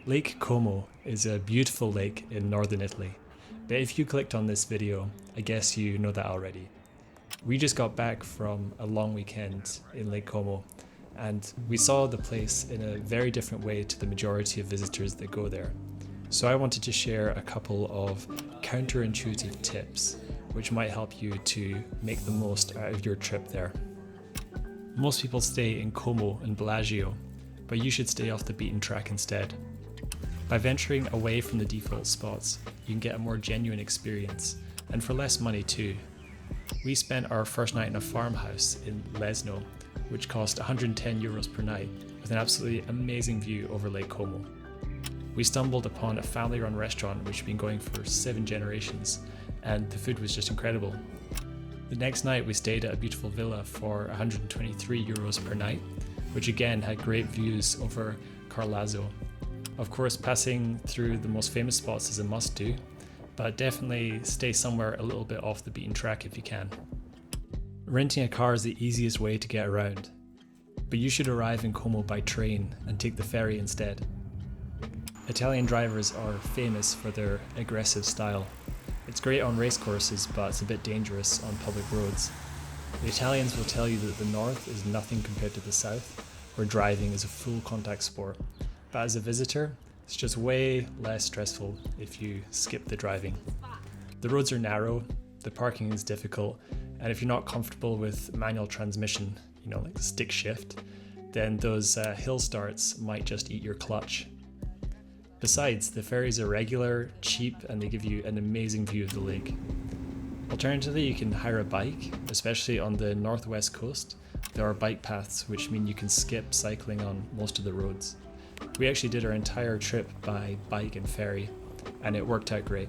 Lake Como is a beautiful lake in northern Italy, but if you clicked on this video, I guess you know that already. We just got back from a long weekend in Lake Como, and we saw the place in a very different way to the majority of visitors that go there. So I wanted to share a couple of counterintuitive tips which might help you to make the most out of your trip there. Most people stay in Como and Bellagio, but you should stay off the beaten track instead. By venturing away from the default spots, you can get a more genuine experience, and for less money too. We spent our first night in a farmhouse in Lesno, which cost €110 per night, with an absolutely amazing view over Lake Como. We stumbled upon a family-run restaurant which had been going for 7 generations, and the food was just incredible. The next night we stayed at a beautiful villa for €123 per night, which again had great views over Carlazzo. Of course, passing through the most famous spots is a must-do, but definitely stay somewhere a little bit off the beaten track if you can. Renting a car is the easiest way to get around, but you should arrive in Como by train and take the ferry instead. Italian drivers are famous for their aggressive style. It's great on racecourses, but it's a bit dangerous on public roads. The Italians will tell you that the north is nothing compared to the south, where driving is a full contact sport. But as a visitor, it's just way less stressful if you skip the driving. The roads are narrow, the parking is difficult, and if you're not comfortable with manual transmission, like stick shift, then those hill starts might just eat your clutch. Besides, the ferries are regular, cheap, and they give you an amazing view of the lake. Alternatively, you can hire a bike, especially on the northwest coast. There are bike paths, which mean you can skip cycling on most of the roads. We actually did our entire trip by bike and ferry, and it worked out great.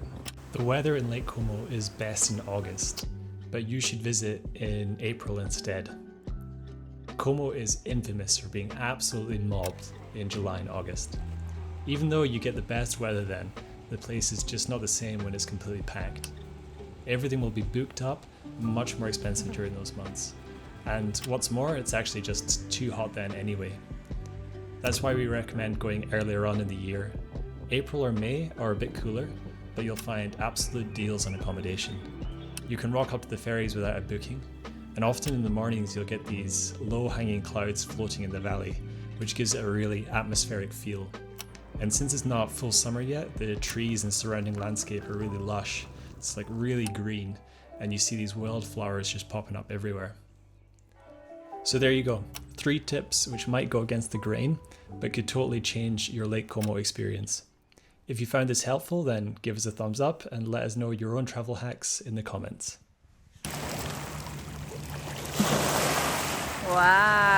The weather in Lake Como is best in August, but you should visit in April instead. Como is infamous for being absolutely mobbed in July and August. Even though you get the best weather then, the place is just not the same when it's completely packed. Everything will be booked up, much more expensive during those months. And what's more, it's actually just too hot then anyway. That's why we recommend going earlier on in the year. April or May are a bit cooler, but you'll find absolute deals on accommodation. You can rock up to the ferries without a booking, and often in the mornings you'll get these low-hanging clouds floating in the valley, which gives it a really atmospheric feel. And since it's not full summer yet, the trees and surrounding landscape are really lush. It's like really green, and you see these wildflowers just popping up everywhere. So there you go, 3 tips which might go against the grain, but could totally change your Lake Como experience. If you found this helpful, then give us a thumbs up and let us know your own travel hacks in the comments. Wow.